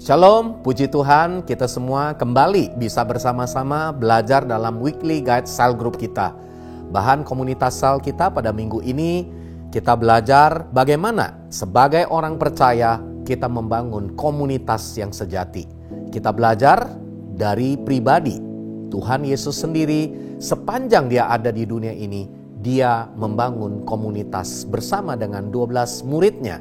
Shalom, puji Tuhan, kita semua kembali bisa bersama-sama belajar dalam weekly guide cell group kita. Bahan komunitas sel kita pada minggu ini, kita belajar bagaimana sebagai orang percaya kita membangun komunitas yang sejati. Kita belajar dari pribadi Tuhan Yesus sendiri. Sepanjang dia ada di dunia ini, dia membangun komunitas bersama dengan 12 muridnya.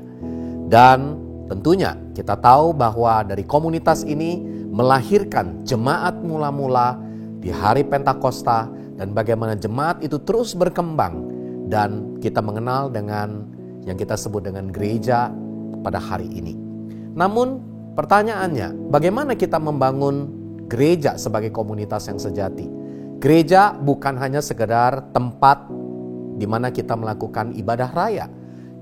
Dan tentunya kita tahu bahwa dari komunitas ini melahirkan jemaat mula-mula di hari Pentakosta, dan bagaimana jemaat itu terus berkembang dan kita mengenal dengan yang kita sebut dengan gereja pada hari ini. Namun pertanyaannya, bagaimana kita membangun gereja sebagai komunitas yang sejati? Gereja bukan hanya sekedar tempat di mana kita melakukan ibadah raya.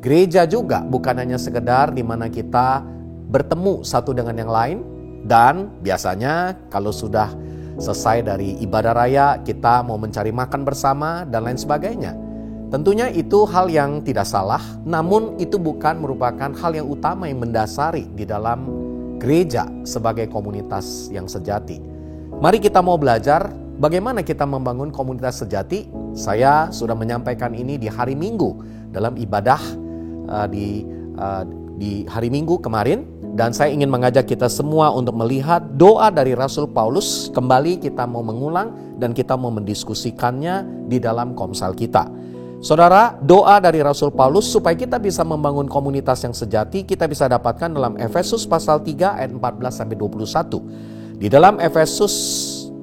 Gereja juga bukan hanya sekedar di mana kita bertemu satu dengan yang lain, dan biasanya kalau sudah selesai dari ibadah raya kita mau mencari makan bersama dan lain sebagainya. Tentunya itu hal yang tidak salah, namun itu bukan merupakan hal yang utama yang mendasari di dalam gereja sebagai komunitas yang sejati. Mari kita mau belajar bagaimana kita membangun komunitas sejati. Saya sudah menyampaikan ini di hari Minggu dalam ibadah di hari Minggu kemarin, dan saya ingin mengajak kita semua untuk melihat doa dari Rasul Paulus. Kembali kita mau mengulang dan kita mau mendiskusikannya di dalam komsel kita. Saudara, doa dari Rasul Paulus supaya kita bisa membangun komunitas yang sejati, kita bisa dapatkan dalam Efesus pasal 3 ayat 14-21. Di dalam Efesus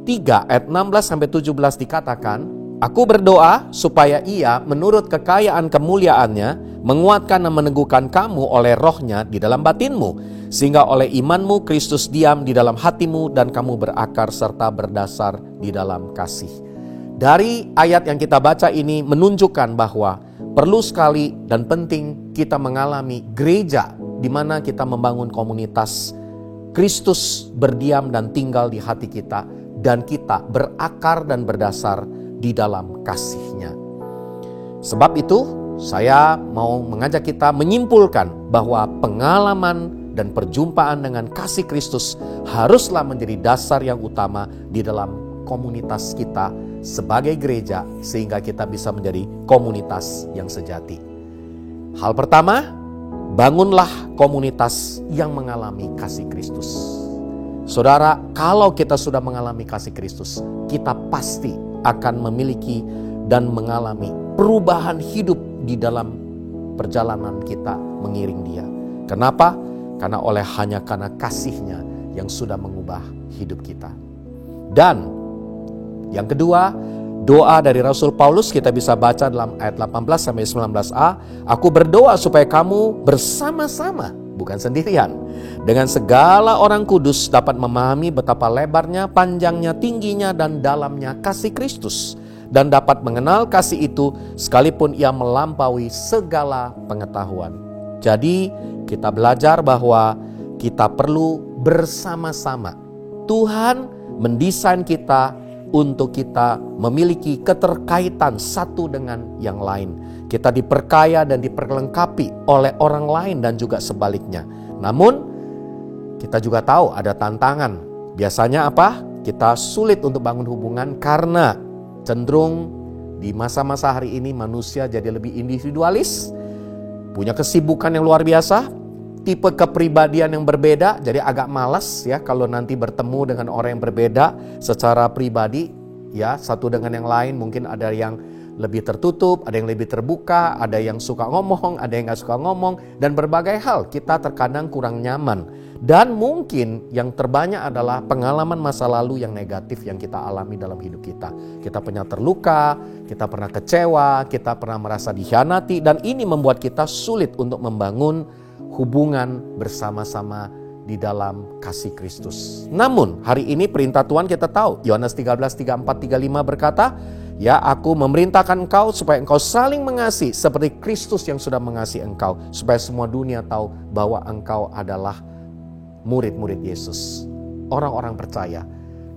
3 ayat 16-17 dikatakan, "Aku berdoa supaya Ia menurut kekayaan kemuliaannya menguatkan dan meneguhkan kamu oleh rohnya di dalam batinmu, sehingga oleh imanmu Kristus diam di dalam hatimu dan kamu berakar serta berdasar di dalam kasih." Dari ayat yang kita baca ini menunjukkan bahwa perlu sekali dan penting kita mengalami gereja di mana kita membangun komunitas Kristus berdiam dan tinggal di hati kita, dan kita berakar dan berdasar di dalam kasih-Nya. Sebab itu saya mau mengajak kita menyimpulkan bahwa pengalaman dan perjumpaan dengan kasih Kristus haruslah menjadi dasar yang utama di dalam komunitas kita sebagai gereja, sehingga kita bisa menjadi komunitas yang sejati. Hal pertama, bangunlah komunitas yang mengalami kasih Kristus. Saudara, kalau kita sudah mengalami kasih Kristus, kita pasti akan memiliki dan mengalami perubahan hidup di dalam perjalanan kita mengiring Dia. Kenapa? Karena hanya karena kasih-Nya yang sudah mengubah hidup kita. Dan yang kedua, doa dari Rasul Paulus kita bisa baca dalam ayat 18-19a. "Aku berdoa supaya kamu bersama-sama," bukan sendirian, "dengan segala orang kudus dapat memahami betapa lebarnya, panjangnya, tingginya, dan dalamnya kasih Kristus, dan dapat mengenal kasih itu sekalipun ia melampaui segala pengetahuan." Jadi kita belajar bahwa kita perlu bersama-sama. Tuhan mendesain kita untuk kita memiliki keterkaitan satu dengan yang lain. Kita diperkaya dan diperlengkapi oleh orang lain dan juga sebaliknya. Namun kita juga tahu ada tantangan. Biasanya apa? Kita sulit untuk bangun hubungan karena cenderung di masa-masa hari ini manusia jadi lebih individualis, punya kesibukan yang luar biasa, tipe kepribadian yang berbeda, jadi agak malas ya kalau nanti bertemu dengan orang yang berbeda secara pribadi ya, satu dengan yang lain. Mungkin ada yang lebih tertutup, ada yang lebih terbuka, ada yang suka ngomong, ada yang gak suka ngomong, dan berbagai hal kita terkadang kurang nyaman. Dan mungkin yang terbanyak adalah pengalaman masa lalu yang negatif yang kita alami dalam hidup kita. Kita pernah terluka, kita pernah kecewa, kita pernah merasa dikhianati, dan ini membuat kita sulit untuk membangun hubungan bersama-sama di dalam kasih Kristus. Namun hari ini perintah Tuhan kita tahu, Yohanes 13:34-35 berkata, "Ya, aku memerintahkan engkau supaya engkau saling mengasihi seperti Kristus yang sudah mengasihi engkau, supaya semua dunia tahu bahwa engkau adalah murid-murid Yesus." Orang-orang percaya,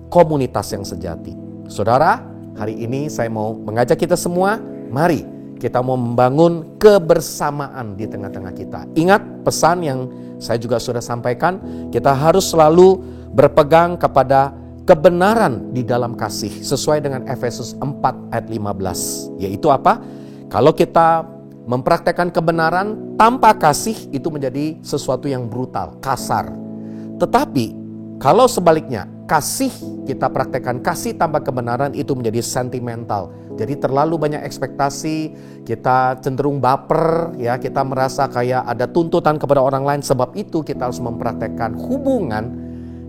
komunitas yang sejati. Saudara, hari ini saya mau mengajak kita semua, mari kita mau membangun kebersamaan di tengah-tengah kita. Ingat pesan yang saya juga sudah sampaikan, kita harus selalu berpegang kepada kebenaran di dalam kasih sesuai dengan Efesus 4 ayat 15. Yaitu apa? Kalau kita mempraktekkan kebenaran tanpa kasih, itu menjadi sesuatu yang brutal, kasar. Tetapi kalau sebaliknya, kasih kita praktekkan, kasih tanpa kebenaran, itu menjadi sentimental. Jadi terlalu banyak ekspektasi, kita cenderung baper, ya, kita merasa kayak ada tuntutan kepada orang lain. Sebab itu kita harus mempraktekkan hubungan,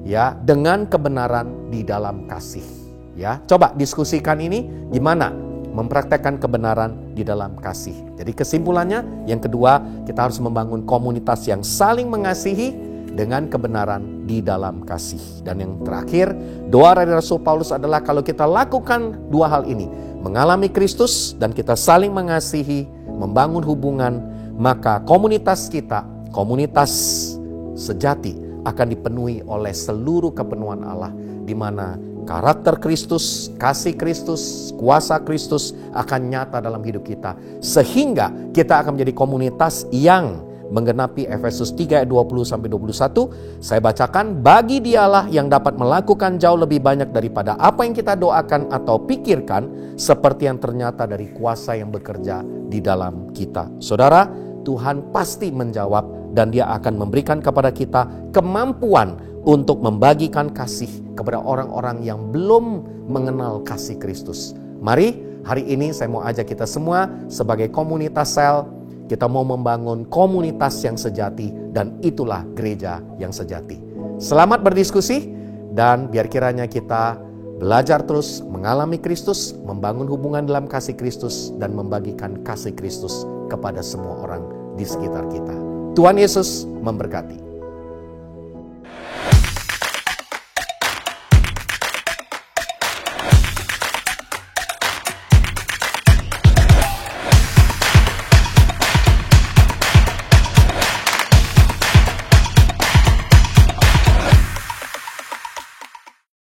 ya, dengan kebenaran di dalam kasih. Ya, coba diskusikan ini, gimana mempraktekkan kebenaran di dalam kasih. Jadi kesimpulannya, yang kedua, kita harus membangun komunitas yang saling mengasihi dengan kebenaran di dalam kasih. Dan yang terakhir, doa dari Rasul Paulus adalah kalau kita lakukan dua hal ini, mengalami Kristus dan kita saling mengasihi, membangun hubungan, maka komunitas kita, komunitas sejati, akan dipenuhi oleh seluruh kepenuhan Allah, di mana karakter Kristus, kasih Kristus, kuasa Kristus akan nyata dalam hidup kita. Sehingga kita akan menjadi komunitas yang menggenapi Efesus 3 ayat 20-21. Saya bacakan, bagi Dialah yang dapat melakukan jauh lebih banyak daripada apa yang kita doakan atau pikirkan, seperti yang ternyata dari kuasa yang bekerja di dalam kita. Saudara, Tuhan pasti menjawab dan Dia akan memberikan kepada kita kemampuan untuk membagikan kasih kepada orang-orang yang belum mengenal kasih Kristus. Mari, hari ini saya mau ajak kita semua sebagai komunitas sel, kita mau membangun komunitas yang sejati, dan itulah gereja yang sejati. Selamat berdiskusi, dan biar kiranya kita belajar terus mengalami Kristus, membangun hubungan dalam kasih Kristus, dan membagikan kasih Kristus kepada semua orang di sekitar kita. Tuhan Yesus memberkati.